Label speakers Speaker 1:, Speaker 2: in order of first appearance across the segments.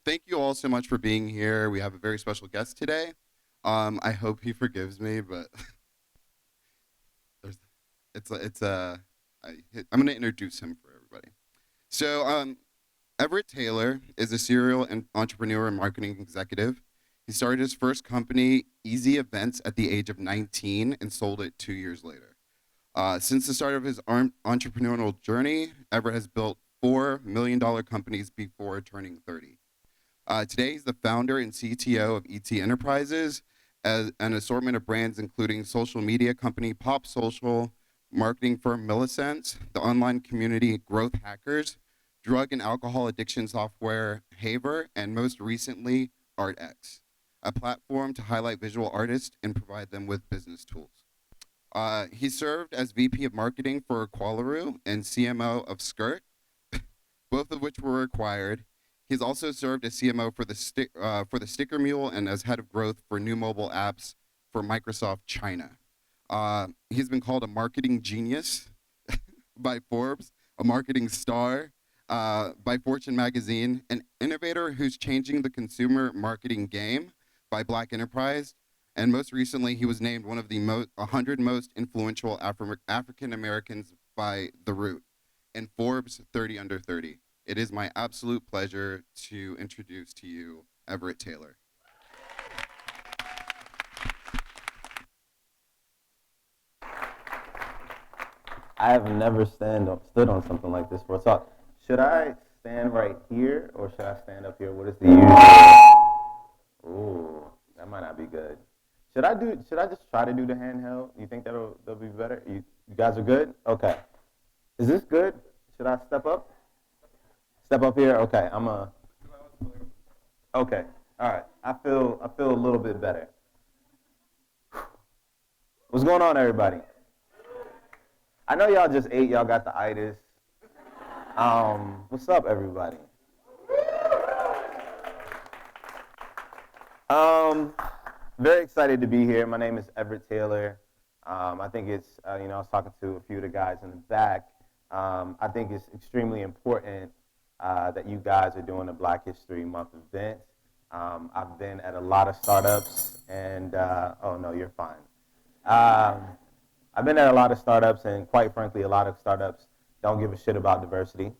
Speaker 1: Thank you all so much for being here. We have a very special guest today. I hope he forgives me, but there's, it's I, I'm going to introduce him for everybody. So, Everette Taylor is a serial entrepreneur and marketing executive. He started his first company, Easy Events, at the age of 19 and sold it 2 years later. Since the start of his entrepreneurial journey, Everett has built $4 million companies before turning 30. Today, he's the founder and CTO of ET Enterprises, as an assortment of brands including social media company Pop Social, marketing firm Millicent, the online community Growth Hackers, drug and alcohol addiction software Haver, and most recently, ArtX, a platform to highlight visual artists and provide them with business tools. He served as VP of Marketing for Qualaroo and CMO of Skirt, both of which were required. He's also served as CMO for the Sticker Mule and as head of growth for new mobile apps for Microsoft China. He's been called a marketing genius by Forbes, a marketing star by Fortune magazine, an innovator who's changing the consumer marketing game by Black Enterprise, and most recently, he was named one of the 100 most influential African Americans by The Root and Forbes 30 Under 30. It is my absolute pleasure to introduce to you Everette Taylor.
Speaker 2: I have never stood on something like this for a talk. Should I stand right here or should I stand up here? What is the usual? Ooh, that might not be good. Should I just try to do the handheld? You think that'll be better? You guys are good? Okay. Is this good? Should I step up? Step up here? Okay, okay. All right. I feel a little bit better. What's going on, everybody? I know y'all just ate, y'all got the itis. What's up, everybody? Um, Very excited to be here. My name is Everette Taylor. I think it's, I was talking to a few of the guys in the back. I think it's extremely important that you guys are doing a Black History Month event. I've been at a lot of startups, and oh no, you're fine. I've been at a lot of startups, and quite frankly, a lot of startups don't give a shit about diversity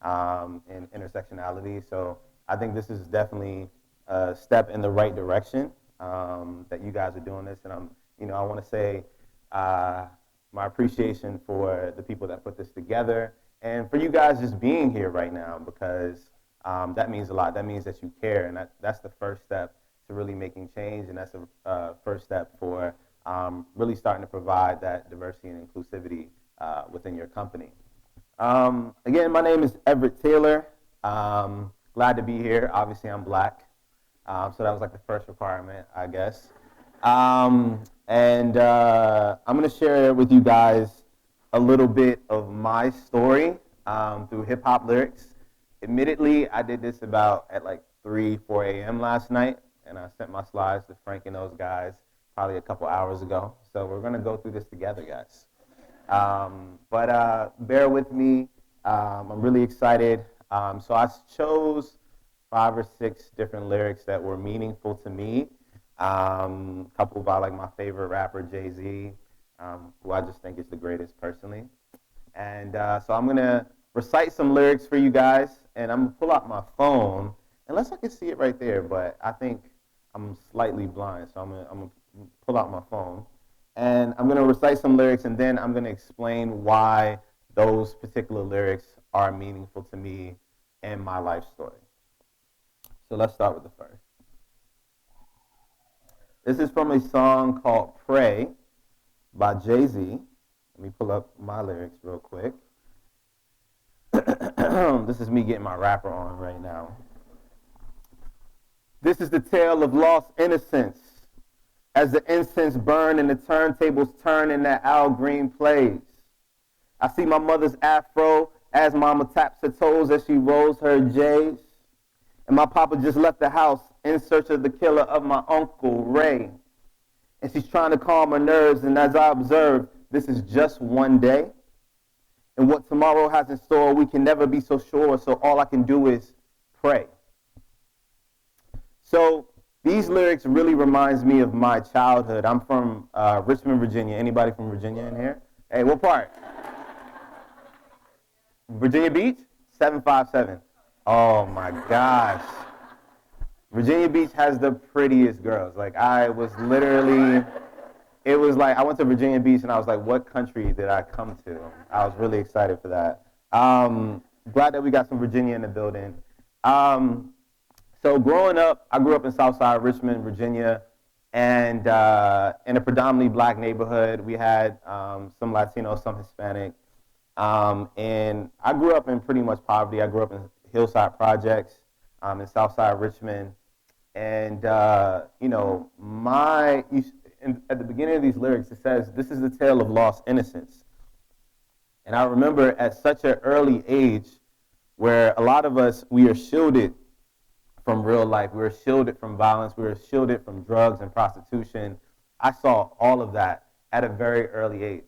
Speaker 2: and intersectionality. So I think this is definitely a step in the right direction that you guys are doing this. And I want to say my appreciation for the people that put this together and for you guys just being here right now, because that means a lot. That means that you care, and that's the first step to really making change, and that's the first step for really starting to provide that diversity and inclusivity within your company. Again, my name is Everette Taylor. Glad to be here. Obviously, I'm Black, so that was like the first requirement, I guess. And I'm going to share with you guys a little bit of my story through hip hop lyrics. Admittedly, I did this about at like 3, 4 a.m. last night, and I sent my slides to Frank and those guys probably a couple hours ago. So we're going to go through this together, guys. But bear with me. I'm really excited. So I chose 5 or 6 different lyrics that were meaningful to me. A couple by like my favorite rapper, Jay-Z, who I just think is the greatest personally. And so I'm going to recite some lyrics for you guys, and I'm going to pull out my phone, unless I can see it right there, but I think I'm slightly blind, so I'm going to pull out my phone. And I'm going to recite some lyrics, and then I'm going to explain why those particular lyrics are meaningful to me and my life story. So let's start with the first. This is from a song called Pray by Jay-Z. Let me pull up my lyrics real quick. This is me getting my rapper on right now. This is the tale of lost innocence, as the incense burn and the turntables turn and that Al Green plays. I see my mother's afro as mama taps her toes as she rolls her J's. And my papa just left the house in search of the killer of my uncle, Ray. And she's trying to calm her nerves, and as I observe, this is just one day. And what tomorrow has in store, we can never be so sure, so all I can do is pray. So these lyrics really reminds me of my childhood. I'm from Richmond, Virginia. Anybody from Virginia in here? Hey, what part? Virginia Beach? 757. Oh my gosh. Virginia Beach has the prettiest girls. Like I was literally, it was like I went to Virginia Beach and I was like, what country did I come to? I was really excited for that. Glad that we got some Virginia in the building. So growing up, I grew up in Southside Richmond, Virginia, and in a predominantly black neighborhood. We had some Latino, some Hispanic. And I grew up in pretty much poverty. I grew up in Hillside Projects in Southside Richmond. And, at the beginning of these lyrics, it says, this is the tale of lost innocence. And I remember at such an early age where a lot of us, we are shielded from real life. We were shielded from violence. We were shielded from drugs and prostitution. I saw all of that at a very early age.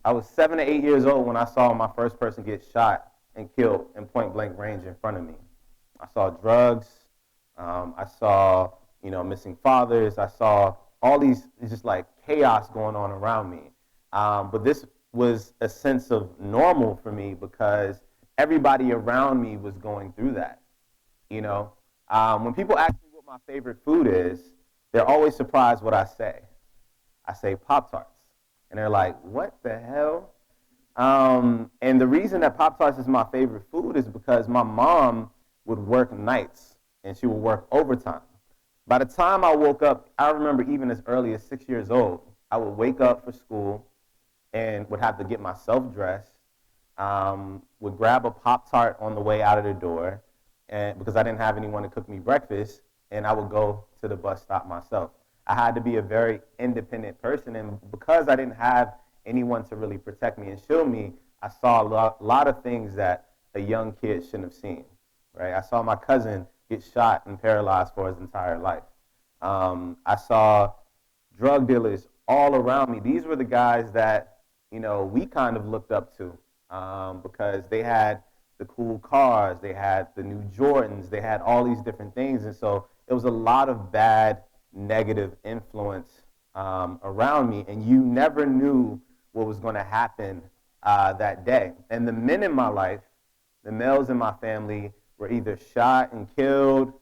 Speaker 2: I was 7 to 8 years old when I saw my first person get shot and killed in point blank range in front of me. I saw drugs. I saw, missing fathers. I saw all these just like chaos going on around me. But this was a sense of normal for me because everybody around me was going through that. When people ask me what my favorite food is, they're always surprised what I say. I say Pop-Tarts. And they're like, what the hell? And the reason that Pop-Tarts is my favorite food is because my mom would work nights and she would work overtime. By the time I woke up, I remember even as early as 6 years old, I would wake up for school and would have to get myself dressed, would grab a Pop-Tart on the way out of the door, and because I didn't have anyone to cook me breakfast, and I would go to the bus stop myself. I had to be a very independent person, and because I didn't have anyone to really protect me and shield me, I saw a lot of things that a young kid shouldn't have seen. Right? I saw my cousin get shot and paralyzed for his entire life. I saw drug dealers all around me. These were the guys that we kind of looked up to because they had the cool cars, they had the new Jordans, they had all these different things, and so it was a lot of bad, negative influence around me, and you never knew what was going to happen that day. And the men in my life, the males in my family, were either shot and killed,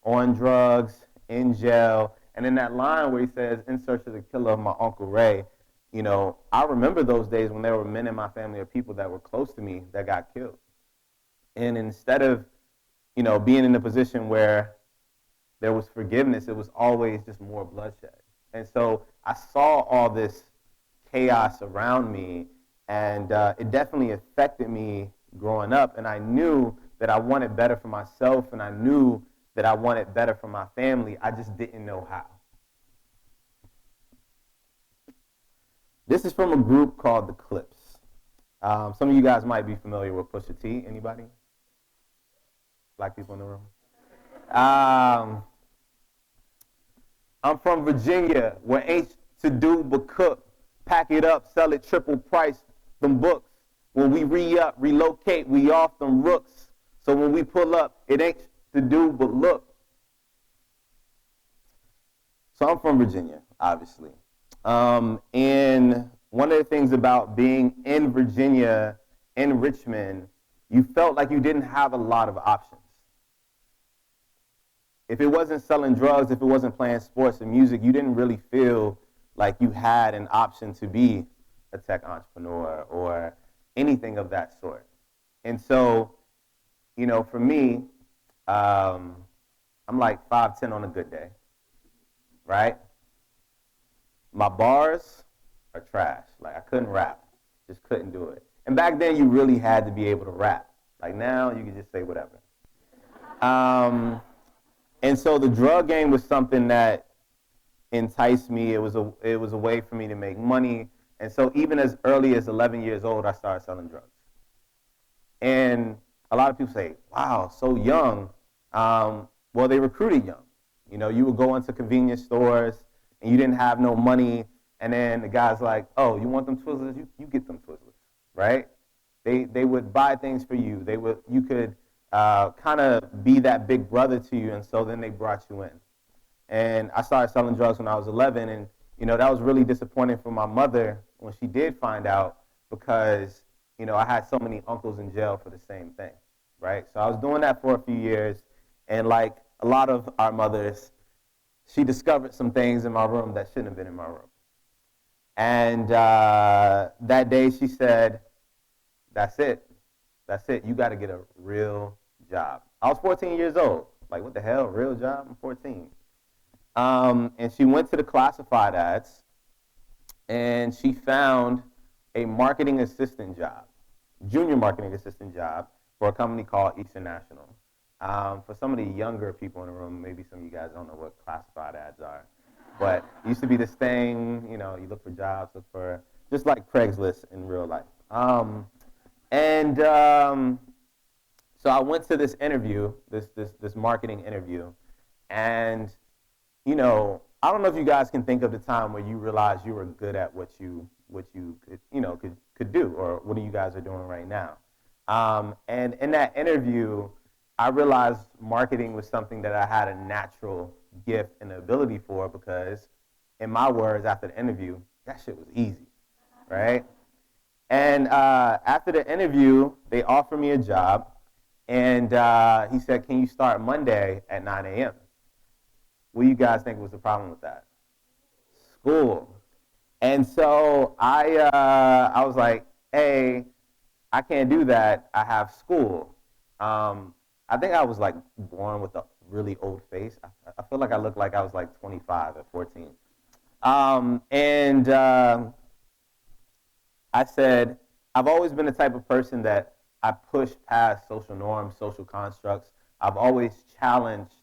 Speaker 2: on drugs, in jail. And in that line where he says, in search of the killer of my Uncle Ray, I remember those days when there were men in my family or people that were close to me that got killed. And instead of, being in a position where there was forgiveness, it was always just more bloodshed. And so I saw all this chaos around me, and it definitely affected me growing up. And I knew that I wanted better for myself, and I knew that I wanted better for my family. I just didn't know how. This is from a group called The Clips. Some of you guys might be familiar with Pusha T. Anybody? Black people in the room? I'm from Virginia, where ain't to do but cook. Pack it up, sell it triple price, them books. When we re-up, relocate, we off them rooks. So when we pull up, it ain't to do but look. So I'm from Virginia, obviously. And one of the things about being in Virginia, in Richmond, you felt like you didn't have a lot of options. If it wasn't selling drugs, if it wasn't playing sports and music, you didn't really feel like you had an option to be a tech entrepreneur or anything of that sort. And so, for me, I'm like 5'10" on a good day, right? My bars are trash. Like, I couldn't rap. Just couldn't do it. And back then, you really had to be able to rap. Like, now, you can just say whatever. And so the drug game was something that enticed me. It was a way for me to make money. And so even as early as 11 years old, I started selling drugs. And a lot of people say, wow, so young. Well, they recruited young. You would go into convenience stores, and you didn't have no money, and then the guy's like, oh, you want them Twizzlers? You get them Twizzlers, right? They would buy things for you. You could kind of be that big brother to you, and so then they brought you in. And I started selling drugs when I was 11, and that was really disappointing for my mother when she did find out, because I had so many uncles in jail for the same thing, right? So I was doing that for a few years, and like a lot of our mothers, she discovered some things in my room that shouldn't have been in my room. And that day she said, that's it. That's it. You got to get a real job. I was 14 years old. Like, what the hell? Real job? I'm 14. And she went to the classified ads, and she found a marketing assistant job, junior marketing assistant job, for a company called Eastern National. For some of the younger people in the room, maybe some of you guys don't know what classified ads are, but it used to be this thing, you look for jobs, look for, just like Craigslist in real life. And so I went to this interview, this marketing interview, and I don't know if you guys can think of the time where you realized you were good at what you could do, or what you guys are doing right now. And in that interview, I realized marketing was something that I had a natural gift and ability for, because, in my words, after the interview, that shit was easy, right? And after the interview, they offered me a job, and he said, "Can you start Monday at 9 a.m.?" What do you guys think was the problem with that? School. And so I was like, "Hey, I can't do that. I have school." I think I was like born with a really old face. I feel like I looked like I was like 25 at 14. And I said, I've always been the type of person that I push past social norms, social constructs. I've always challenged,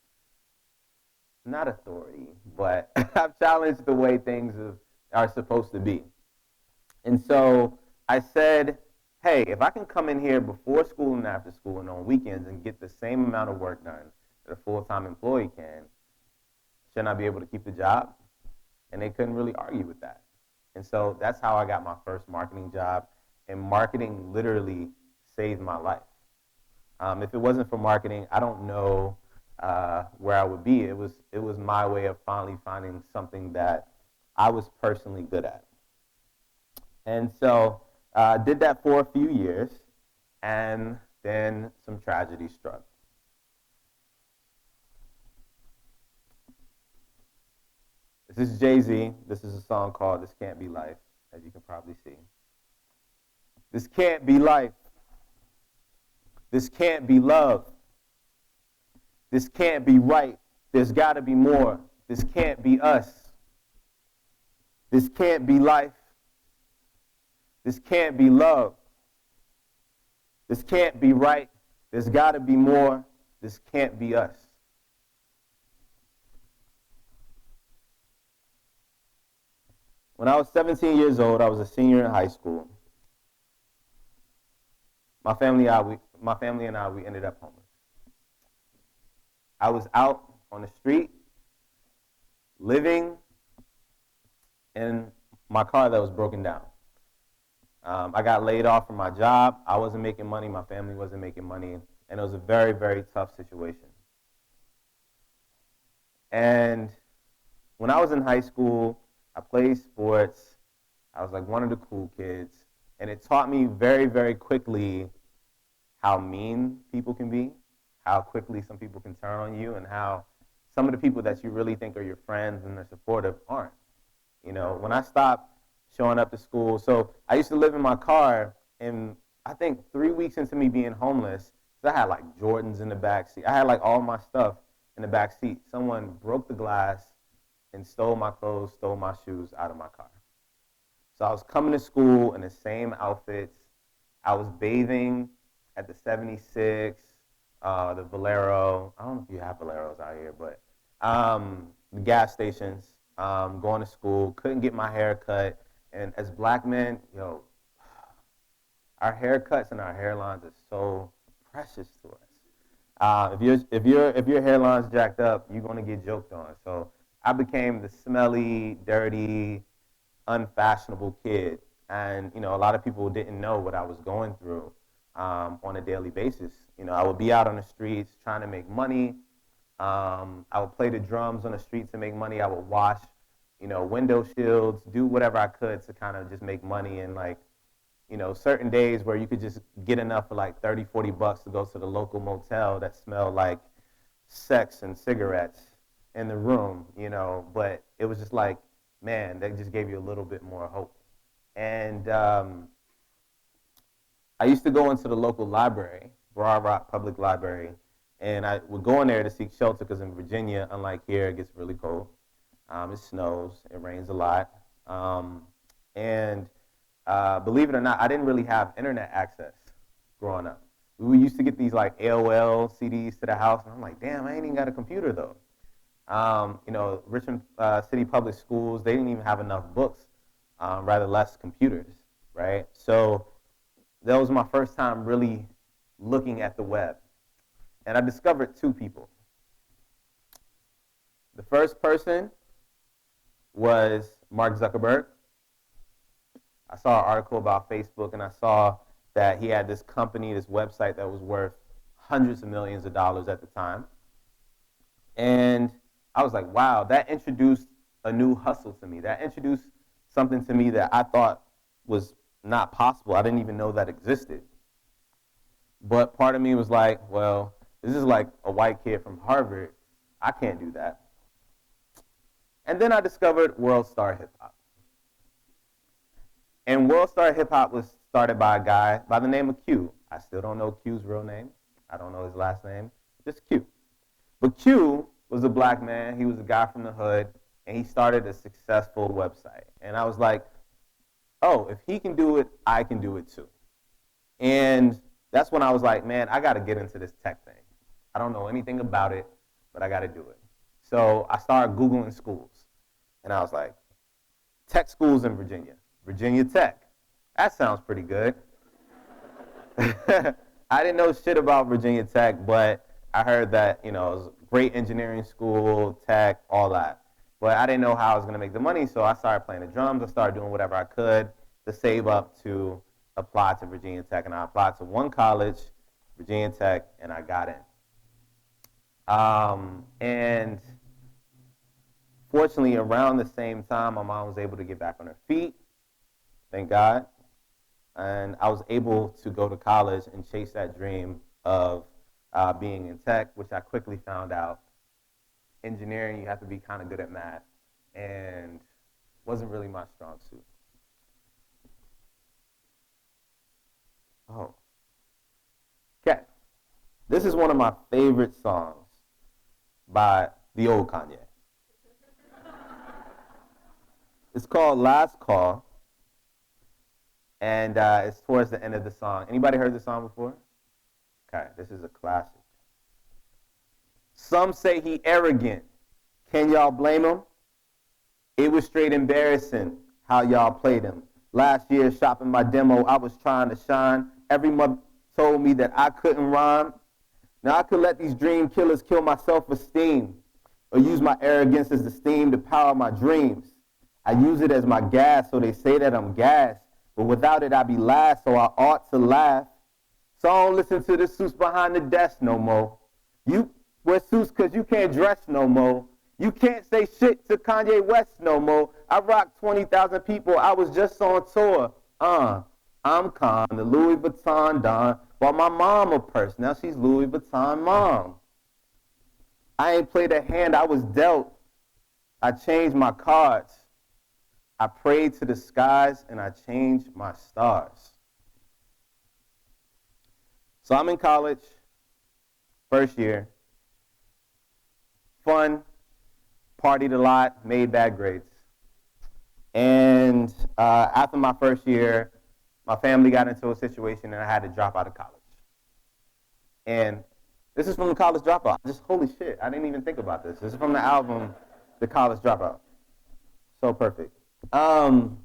Speaker 2: not authority, but I've challenged the way things are supposed to be. And so I said, hey, if I can come in here before school and after school and on weekends and get the same amount of work done that a full-time employee can, shouldn't I be able to keep the job? And they couldn't really argue with that. And so that's how I got my first marketing job. And marketing literally saved my life. If it wasn't for marketing, I don't know where I would be. It was my way of finally finding something that I was personally good at. And so I did that for a few years, and then some tragedy struck. This is Jay-Z. This is a song called "This Can't Be Life," as you can probably see. This can't be life. This can't be love. This can't be right. There's got to be more. This can't be us. This can't be life. This can't be love. This can't be right. There's got to be more. This can't be us. When I was 17 years old, I was a senior in high school. My family and I, we ended up homeless. I was out on the street, living in my car that was broken down. I got laid off from my job. I wasn't making money. My family wasn't making money. And it was a very, very tough situation. And when I was in high school, I played sports. I was like one of the cool kids. And it taught me very, very quickly how mean people can be, how quickly some people can turn on you, and how some of the people that you really think are your friends and they're supportive aren't. When I stopped showing up to school, so I used to live in my car, and I think 3 weeks into me being homeless, I had like Jordans in the back seat. I had like all my stuff in the back seat. Someone broke the glass and stole my clothes, stole my shoes out of my car. So I was coming to school in the same outfits. I was bathing at the 76, the Valero. I don't know if you have Valeros out here, but the gas stations, going to school, couldn't get my hair cut. And as black men, our haircuts and our hairlines are so precious to us. If your hairline's jacked up, you're gonna get joked on. So I became the smelly, dirty, unfashionable kid, and a lot of people didn't know what I was going through. on a daily basis. I would be out on the streets trying to make money. I would play the drums on the streets to make money. I would wash, window shields, do whatever I could to kind of just make money. And like, certain days where you could just get enough for like 30, 40 bucks to go to the local motel that smelled like sex and cigarettes in the room, but it was just like, man, that just gave you a little bit more hope. And I used to go into the local library, Broad Rock Public Library, and I would go in there to seek shelter because in Virginia, unlike here, it gets really cold. It snows, it rains a lot. And believe it or not, I didn't really have internet access growing up. We used to get these like AOL CDs to the house, and I'm like, damn, I ain't even got a computer though. Richmond City Public Schools, they didn't even have enough books, rather less computers, right? So that was my first time really looking at the web. And I discovered two people. The first person was Mark Zuckerberg. I saw an article about Facebook, and I saw that he had this company, this website that was worth hundreds of millions of dollars at the time. And I was like, wow, that introduced a new hustle to me. That introduced something to me that I thought was not possible. I didn't even know that existed. But part of me was like, well, this is like a white kid from Harvard. I can't do that. And then I discovered World Star Hip Hop. And World Star Hip Hop was started by a guy by the name of Q. I still don't know Q's real name. I don't know his last name. Just Q. But Q was a black man. He was a guy from the hood, and he started a successful website. And I was like, oh, if he can do it, I can do it too. And that's when I was like, man, I got to get into this tech thing. I don't know anything about it, but I got to do it. So I started Googling schools. And I was like, tech schools in Virginia. Virginia Tech. That sounds pretty good. I didn't know shit about Virginia Tech, but I heard that, it was a great engineering school, tech, all that. But I didn't know how I was going to make the money, so I started playing the drums. I started doing whatever I could to save up to apply to Virginia Tech. And I applied to one college, Virginia Tech, and I got in. And fortunately, around the same time, my mom was able to get back on her feet, thank God. And I was able to go to college and chase that dream of being in tech, which I quickly found out. Engineering, you have to be kind of good at math, and wasn't really my strong suit. Oh. Okay. This is one of my favorite songs by the old Kanye. It's called Last Call, and it's towards the end of the song. Anybody heard this song before? Okay, this is a classic. Some say he arrogant. Can y'all blame him? It was straight embarrassing how y'all played him. Last year, shopping my demo, I was trying to shine. Every month told me that I couldn't rhyme. Now I could let these dream killers kill my self-esteem or use my arrogance as the steam to power my dreams. I use it as my gas, so they say that I'm gas. But without it, I'd be last, so I ought to laugh. So I don't listen to the suits behind the desk no more. You wear suits because you can't dress no more. You can't say shit to Kanye West no more. I rocked 20,000 people. I was just on tour. I'm Con, the Louis Vuitton Don. Bought my mom a purse. Now she's Louis Vuitton mom. I ain't played a hand I was dealt. I changed my cards. I prayed to the skies and I changed my stars. So I'm in college, first year. Fun, partied a lot, made bad grades. And after my first year, my family got into a situation and I had to drop out of college. And this is from the College Dropout. Just holy shit, I didn't even think about this. This is from the album, The College Dropout. So perfect. And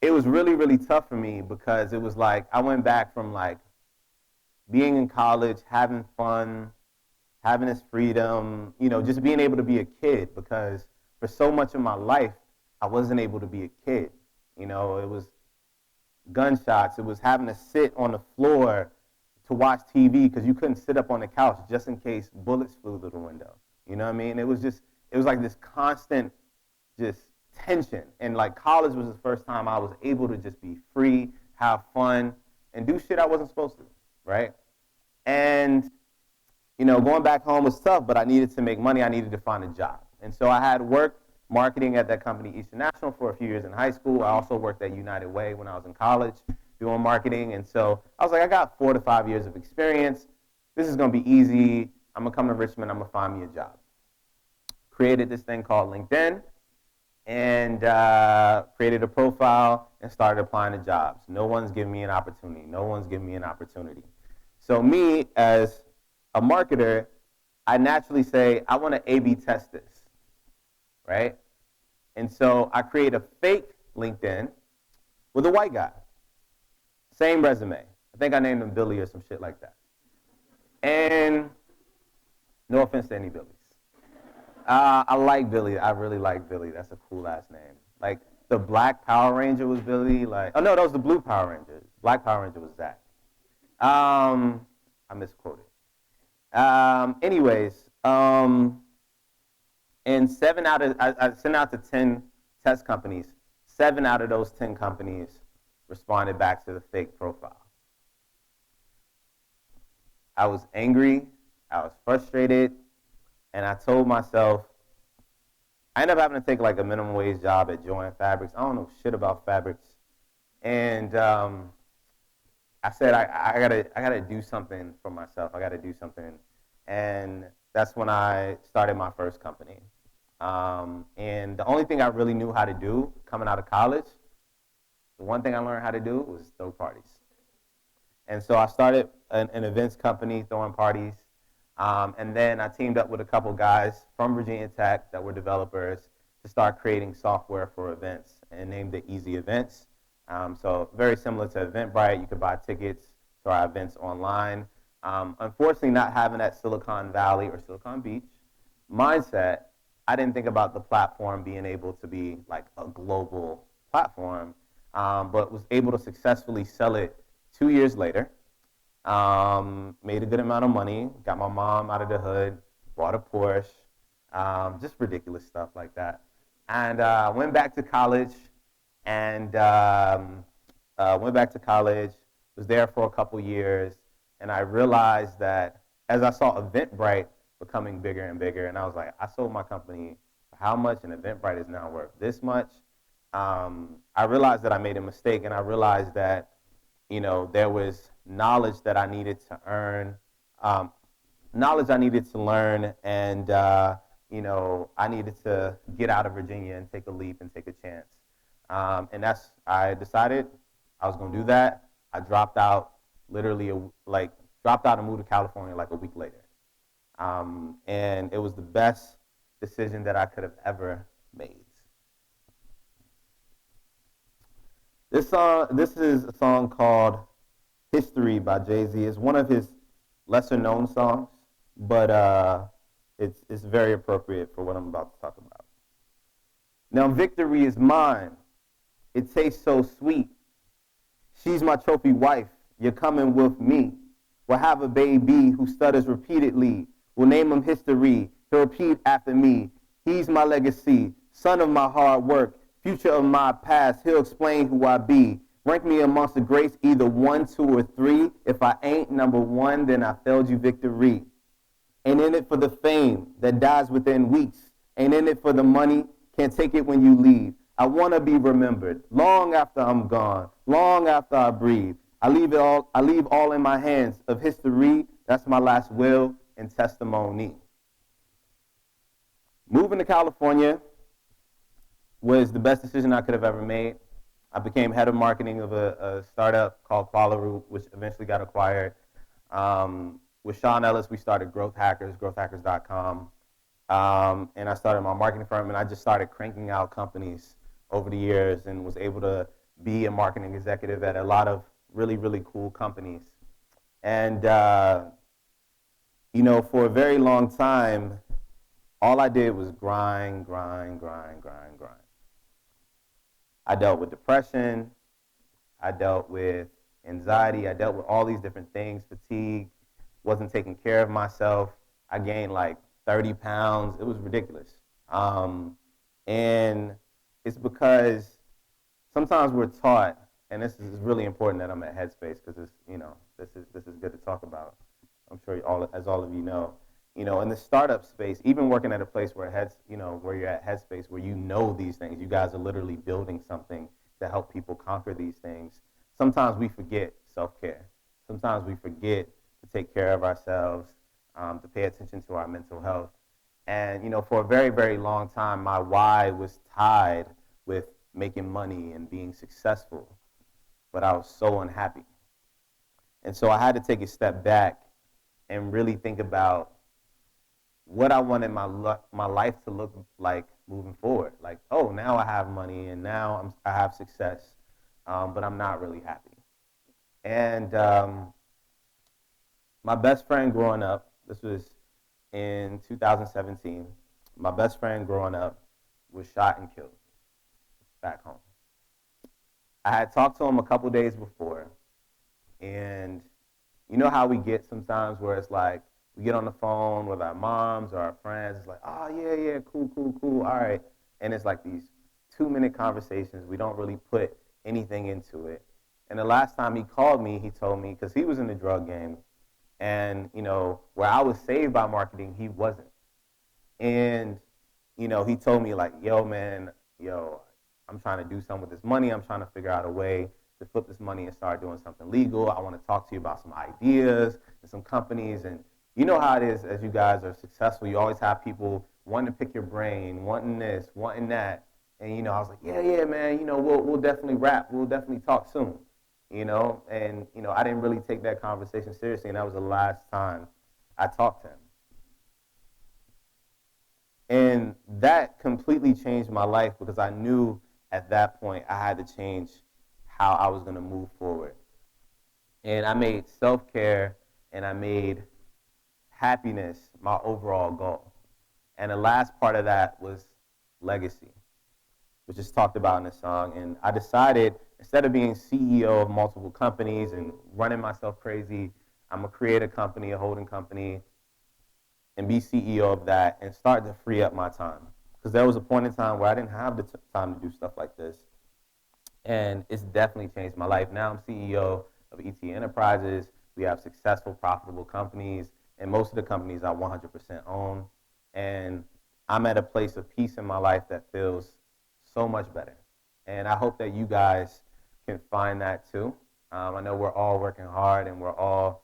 Speaker 2: it was really, really tough for me because it was like I went back from like being in college, having fun, having this freedom, just being able to be a kid, because for so much of my life, I wasn't able to be a kid. It was gunshots. It was having to sit on the floor to watch TV because you couldn't sit up on the couch just in case bullets flew through the window. You know what I mean? It was like this constant just tension. And like college was the first time I was able to just be free, have fun, and do shit I wasn't supposed to, right? And, going back home was tough, but I needed to make money. I needed to find a job. And so I had worked marketing at that company, Eastern National, for a few years in high school. I also worked at United Way when I was in college doing marketing. And so I was like, I got 4 to 5 years of experience. This is going to be easy. I'm going to come to Richmond. I'm going to find me a job. Created this thing called LinkedIn and created a profile and started applying to jobs. No one's giving me an opportunity. No one's giving me an opportunity. So me, as a marketer, I naturally say, I want to A/B test this, right? And so I create a fake LinkedIn with a white guy. Same resume. I think I named him Billy or some shit like that. And no offense to any Billies. I like Billy. I really like Billy. That's a cool ass name. Like the Black Power Ranger was Billy. Like, oh no, that was the Blue Power Ranger. Black Power Ranger was Zach. I misquoted. Anyways, and I sent out to 10 test companies. 7 out of those 10 companies responded back to the fake profile. I was angry. I was frustrated. And I told myself, I ended up having to take like a minimum wage job at Joann Fabrics. I don't know shit about fabrics. And I said, I gotta do something for myself. I gotta do something. And that's when I started my first company. And the only thing I really knew how to do coming out of college, the one thing I learned how to do was throw parties. And so I started an events company throwing parties. And then I teamed up with a couple guys from Virginia Tech that were developers to start creating software for events and named it Easy Events. So very similar to Eventbrite. You could buy tickets to our events online. Unfortunately, not having that Silicon Valley or Silicon Beach mindset, I didn't think about the platform being able to be like a global platform, but was able to successfully sell it 2 years later. Made a good amount of money, got my mom out of the hood, bought a Porsche, just ridiculous stuff like that. And went back to college, was there for a couple years, and I realized that as I saw Eventbrite becoming bigger and bigger, and I was like, I sold my company for how much, and Eventbrite is now worth this much. I realized that I made a mistake, and I realized that, there was knowledge that I needed to earn, knowledge I needed to learn, and I needed to get out of Virginia and take a leap and take a chance. And I decided I was going to do that. I dropped out and moved to California like a week later. And it was the best decision that I could have ever made. This is a song called History by Jay-Z. It's one of his lesser known songs, but it's very appropriate for what I'm about to talk about. Now victory is mine. It tastes so sweet. She's my trophy wife. You're coming with me. We'll have a baby who stutters repeatedly. We'll name him History. He'll repeat after me. He's my legacy, son of my hard work, future of my past. He'll explain who I be. Rank me amongst the greats, either 1, 2, or 3. If I ain't number 1, then I failed you victory. Ain't in it for the fame that dies within weeks. Ain't in it for the money, can't take it when you leave. I want to be remembered long after I'm gone, long after I breathe. I leave all in my hands of history. That's my last will and testimony. Moving to California was the best decision I could have ever made. I became head of marketing of a startup called Qualaroot, which eventually got acquired. With Sean Ellis, we started Growth Hackers, growthhackers.com. And I started my marketing firm, and I just started cranking out companies over the years and was able to be a marketing executive at a lot of really, really cool companies. And, for a very long time, all I did was grind. I dealt with depression. I dealt with anxiety. I dealt with all these different things, fatigue, wasn't taking care of myself. I gained like 30 pounds. It was ridiculous. Um, and it's because sometimes we're taught, and this is really important that I'm at Headspace because it's, this is good to talk about. I'm sure all of in the startup space, even working at a place where you're at Headspace, where these things, you guys are literally building something to help people conquer these things. Sometimes we forget self-care. Sometimes we forget to take care of ourselves, to pay attention to our mental health. And for a very, very long time, my why was tied with making money and being successful, but I was so unhappy. And so I had to take a step back and really think about what I wanted my life to look like moving forward. Like, oh, now I have money and now I have success, but I'm not really happy. And my best friend growing up, this was in 2017, my best friend growing up was shot and killed back home. I had talked to him a couple days before, and you know how we get sometimes where it's like we get on the phone with our moms or our friends. It's like, oh, yeah, yeah, cool, cool, cool. All right. And it's like these 2-minute conversations. We don't really put anything into it. And the last time he called me, he told me, because he was in the drug game, and, where I was saved by marketing, he wasn't. And, he told me, like, yo, man, I'm trying to do something with this money. I'm trying to figure out a way to flip this money and start doing something legal. I want to talk to you about some ideas and some companies. And you know how it is as you guys are successful. You always have people wanting to pick your brain, wanting this, wanting that. And, I was like, yeah, yeah, man, we'll definitely rap. We'll definitely talk soon, And, I didn't really take that conversation seriously. And that was the last time I talked to him. And that completely changed my life because I knew at that point I had to change how I was going to move forward. And I made self-care and I made happiness my overall goal. And the last part of that was legacy, which is talked about in the song. And I decided, instead of being CEO of multiple companies and running myself crazy, I'm going to create a company, a holding company, and be CEO of that and start to free up my time. Because there was a point in time where I didn't have the time to do stuff like this. And it's definitely changed my life. Now I'm CEO of ET Enterprises. We have successful, profitable companies, and most of the companies I 100% own. And I'm at a place of peace in my life that feels so much better. And I hope that you guys can find that too. I know we're all working hard and we're all,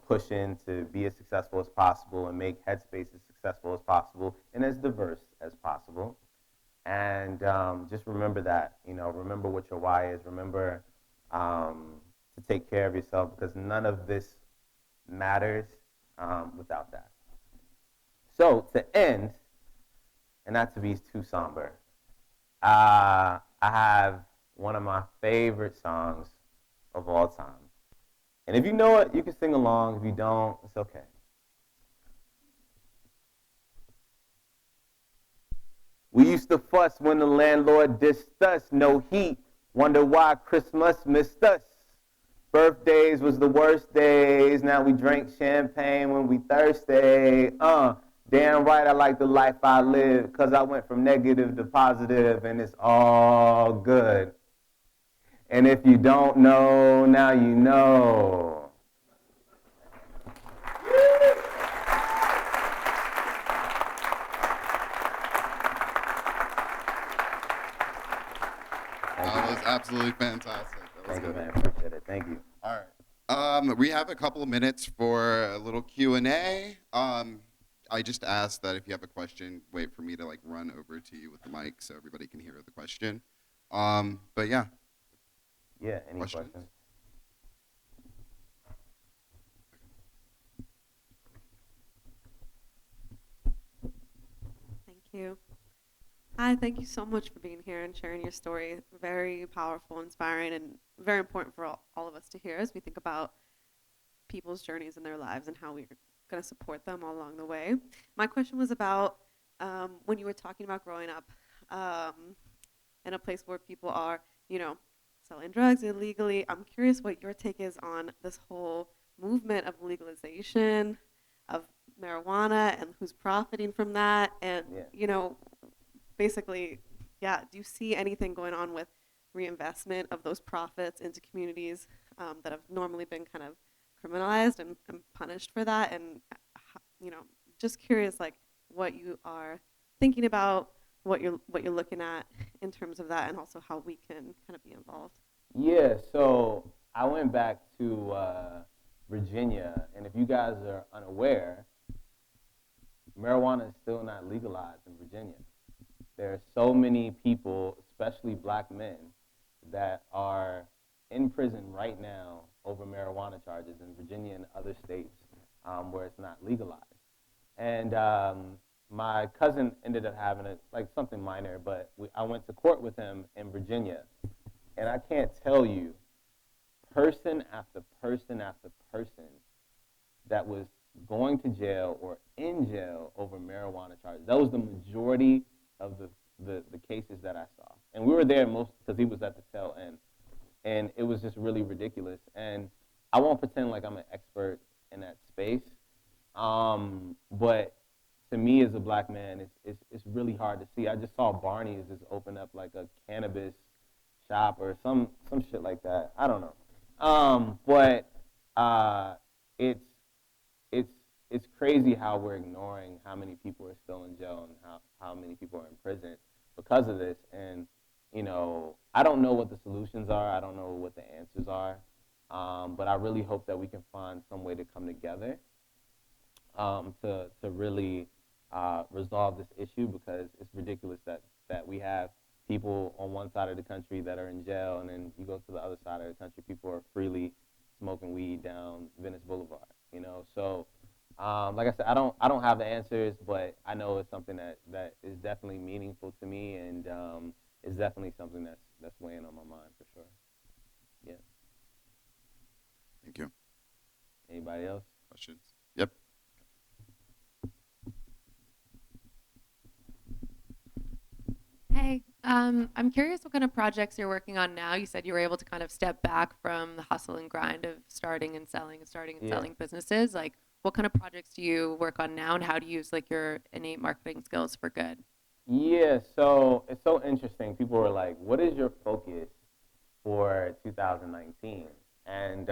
Speaker 2: pushing to be as successful as possible and make Headspace as successful as possible and as diverse as possible. And just remember that, remember what your why is. Remember to take care of yourself because none of this matters without that. So to end, and not to be too somber, I have one of my favorite songs of all time. And if you know it, you can sing along. If you don't, it's okay. We used to fuss when the landlord dissed us. No heat. Wonder why Christmas missed us. Birthdays was the worst days. Now we drink champagne when we thirsty. Damn right I like the life I live. Cause I went from negative to positive and it's all good. And if you don't know, now you know.
Speaker 1: That was absolutely fantastic. That was
Speaker 2: Thank you,
Speaker 1: good.
Speaker 2: man. Appreciate it. Thank you.
Speaker 1: All right. We have a couple of minutes for a little Q&A. I just asked that if you have a question, wait for me to run over to you with the mic so everybody can hear the question. But yeah.
Speaker 2: Yeah, any questions?
Speaker 3: Thank you. Hi, thank you so much for being here and sharing your story. Very powerful, inspiring, and very important for all of us to hear as we think about people's journeys in their lives and how we're going to support them all along the way. My question was about when you were talking about growing up in a place where people are, selling drugs illegally. I'm curious what your take is on this whole movement of legalization of marijuana and who's profiting from that. And,
Speaker 2: Yeah.
Speaker 3: basically, yeah, do you see anything going on with reinvestment of those profits into communities that have normally been kind of criminalized and punished for that? And, just curious, like, what you are thinking about, what you're looking at in terms of that, and also how we can kind of be involved.
Speaker 2: Yeah, so I went back to Virginia, and if you guys are unaware, marijuana is still not legalized in Virginia. There are so many people, especially black men, that are in prison right now over marijuana charges in Virginia and other states where it's not legalized. And my cousin ended up having it like something minor, but I went to court with him in Virginia, and I can't tell you, person after person after person that was going to jail or in jail over marijuana charges. That was the majority of the cases that I saw. And we were there most because he was at the tail end. And it was just really ridiculous. And I won't pretend like I'm an expert in that space. But to me as a black man, it's really hard to see. I just saw Barney's just open up like a cannabis shop or some shit like that. I don't know. But it's it's it's crazy how we're ignoring how many people are still in jail and how many people are in prison because of this. And I don't know what the solutions are. I don't know what the answers are. But I really hope that we can find some way to come together to really resolve this issue, because it's ridiculous that we have people on one side of the country that are in jail, and then you go to the other side of the country, people are freely smoking weed down Venice Boulevard. So like I said, I don't have the answers, but I know it's something that is definitely meaningful to me, and is definitely something that's weighing on my mind for sure. Yeah.
Speaker 1: Thank you.
Speaker 2: Anybody else?
Speaker 1: Questions? Yep.
Speaker 4: Hey, I'm curious what kind of projects you're working on now. You said you were able to kind of step back from the hustle and grind of starting and selling
Speaker 2: Yeah.
Speaker 4: selling businesses. Like, what kind of projects do you work on now, and how do you use like your innate marketing skills for good?
Speaker 2: Yeah, so it's so interesting. People are like, "What is your focus for 2019?" And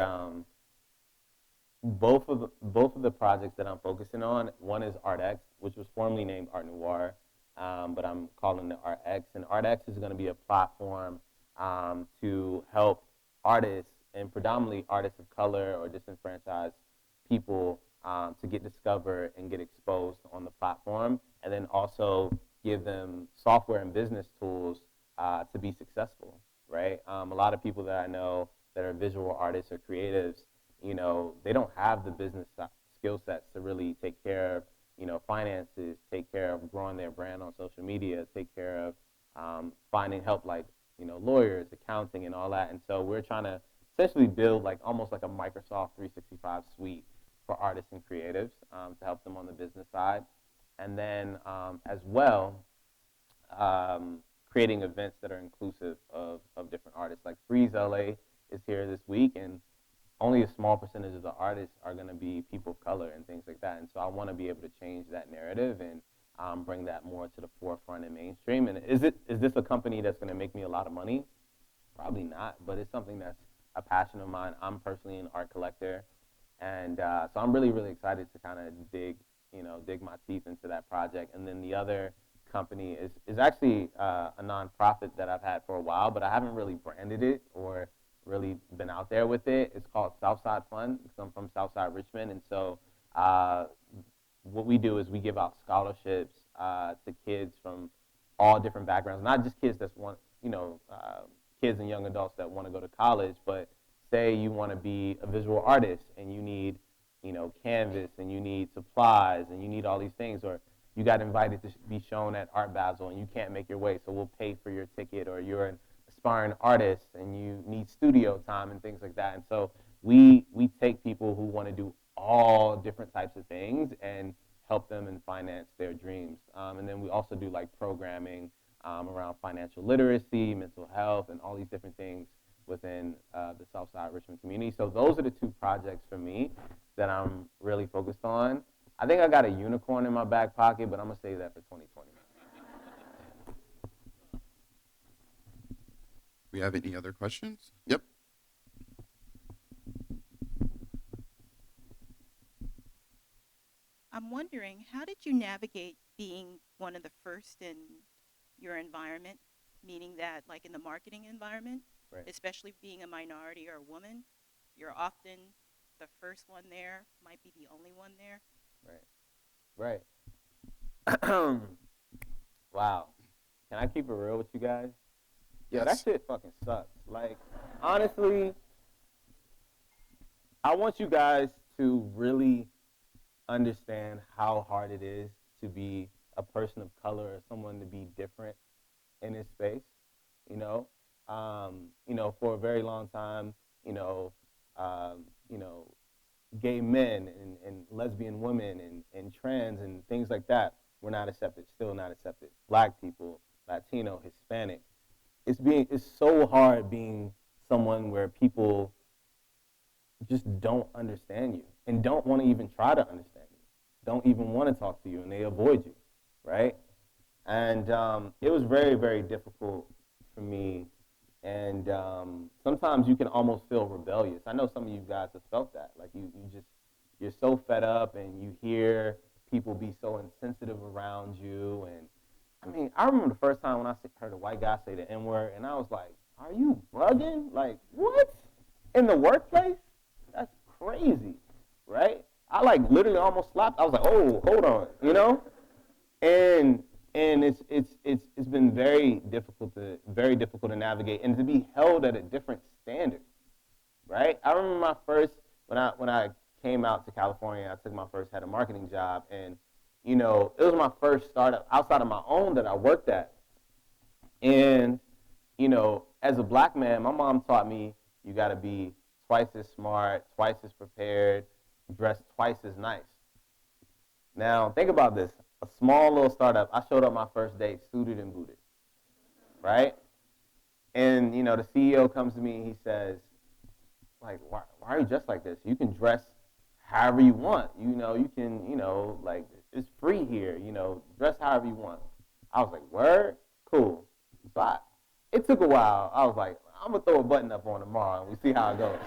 Speaker 2: both of the projects that I'm focusing on, one is ArtX, which was formerly named Art Noir, but I'm calling it ArtX. And ArtX is going to be a platform to help artists, and predominantly artists of color or disenfranchised people, to get discovered and get exposed on the platform, and then also give them software and business tools to be successful, right? A lot of people that I know that are visual artists or creatives, they don't have the business skill sets to really take care of, finances, take care of growing their brand on social media, take care of finding help like, lawyers, accounting, and all that. And so we're trying to essentially build like almost like a Microsoft 365 suite for artists and creatives to help them on the business side. And then as well, creating events that are inclusive of different artists. Like Freeze LA is here this week, and only a small percentage of the artists are going to be people of color and things like that. And so I want to be able to change that narrative and bring that more to the forefront and mainstream. And is this a company that's going to make me a lot of money? Probably not, but it's something that's a passion of mine. I'm personally an art collector, and so I'm really, really excited to kind of dig my teeth into that project. And then the other company is actually a nonprofit that I've had for a while, but I haven't really branded it or really been out there with it. It's called Southside Fund, because I'm from Southside Richmond, and so what we do is we give out scholarships to kids from all different backgrounds, not just kids that's want, kids and young adults that want to go to college, but say you want to be a visual artist and you need, canvas, and you need supplies, and you need all these things, or you got invited to be shown at Art Basel and you can't make your way, so we'll pay for your ticket, or you're an aspiring artist and you need studio time and things like that. And so we take people who want to do all different types of things and help them and finance their dreams. And then we also do like programming around financial literacy, mental health, and all these different things two projects for me that I'm really focused on. I think I got a unicorn in my back pocket, but I'm gonna save that for 2020.
Speaker 1: We have any other questions? Yep.
Speaker 5: I'm wondering, how did you navigate being one of the first in your environment, meaning that, like in the marketing environment,
Speaker 2: Right.
Speaker 5: especially being a minority or a woman, you're often the first one there, might be the only one there.
Speaker 2: Right. Wow. Can I keep it real with you guys? Yeah, that
Speaker 1: Yes.
Speaker 2: shit fucking sucks. Like, honestly, I want you guys to really understand how hard it is to be a person of color or someone to be different in this space. You know, for a very long time, um, you know, gay men and lesbian women and trans and things like that were not accepted, still not accepted. Black people, Latino, Hispanic. It's so hard being someone where people just don't understand you and don't want to even try to understand you, don't even want to talk to you, and they avoid you, right? And it was very, very difficult for me. And sometimes you can almost feel rebellious. I know some of you guys have felt that. Like you're so fed up, and you hear people be so insensitive around you. And I mean, I remember the first time when I heard a white guy say the N-word, and I was like, "Are you bugging? Like what? In the workplace? That's crazy, right?" I like literally almost slapped. I was like, "Oh, hold on," and it's been very difficult to navigate and to be held at a different standard, right? I remember my first when I came out to California, I took my first head of marketing job, and it was my first startup outside of my own that I worked at, and as a black man, my mom taught me you got to be twice as smart, twice as prepared, dress twice as nice. Now think about this. A small little startup, I showed up my first day suited and booted, right? And, the CEO comes to me and he says, like, why are you dressed like this? You can dress however you want. You can, like, it's free here, dress however you want. I was like, word? Cool. So it took a while. I was like, I'm going to throw a button up on tomorrow and we see how it goes.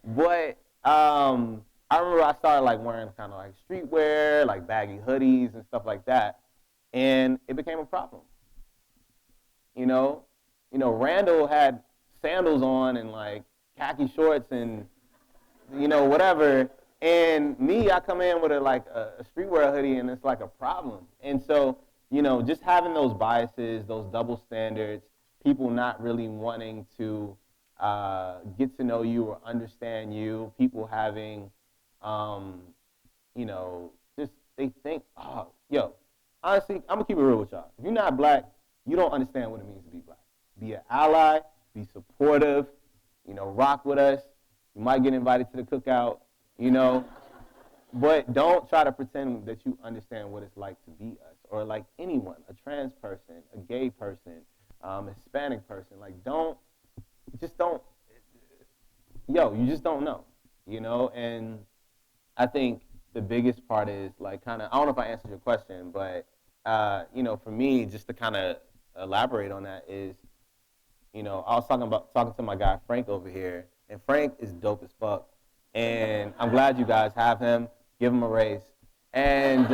Speaker 2: But, I remember I started like wearing kind of like streetwear, like baggy hoodies and stuff like that, and it became a problem. Randall had sandals on and like khaki shorts and whatever, and me, I come in with a streetwear hoodie and it's like a problem. And so just having those biases, those double standards, people not really wanting to get to know you or understand you, people having just they think, oh, yo, honestly, I'm gonna keep it real with y'all. If you're not black, you don't understand what it means to be black. Be an ally, be supportive, rock with us. You might get invited to the cookout, but don't try to pretend that you understand what it's like to be us or like anyone, a trans person, a gay person, a Hispanic person. Like, you just don't know, and I think the biggest part is like kind of, I don't know if I answered your question, but for me, just to kind of elaborate on that is, I was talking to my guy Frank over here, and Frank is dope as fuck, and I'm glad you guys have him. Give him a raise, and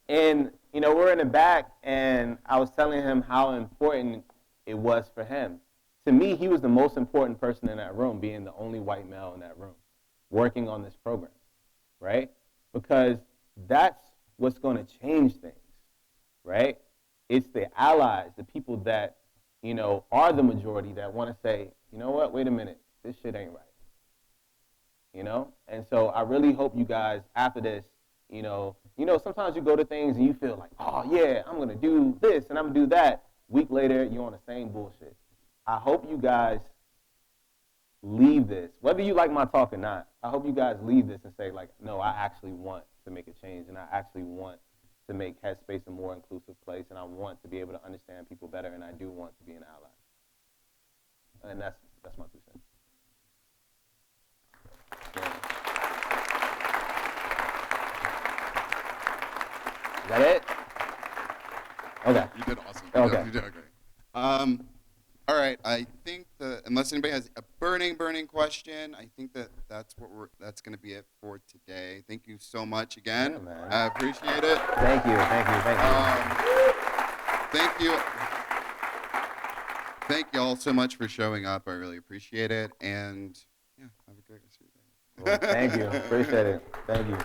Speaker 2: we're in the back, and I was telling him how important it was for him. To me, he was the most important person in that room, being the only white male in that room, working on this program, right? Because that's what's going to change things, right? It's the allies, the people that, are the majority that want to say, you know what, wait a minute, this shit ain't right, And so I really hope you guys, after this, sometimes you go to things and you feel like, oh yeah, I'm going to do this and I'm going to do that. Week later, you're on the same bullshit. I hope you guys leave this, whether you like my talk or not, I hope you guys leave this and say, like, no, I actually want to make a change, and I actually want to make Headspace a more inclusive place, and I want to be able to understand people better, and I do want to be an ally. And that's my 2 cents. Okay.
Speaker 1: You did awesome.
Speaker 2: Okay.
Speaker 1: You did great. All right. I think that unless anybody has a burning question, I think that's going to be it for today. Thank you so much again.
Speaker 2: Yeah, man.
Speaker 1: I appreciate it.
Speaker 2: Thank you.
Speaker 1: Thank you. Thank you all so much for showing up. I really appreciate it. And yeah, have a great rest of your day.
Speaker 2: Well, thank you. Appreciate it. Thank you.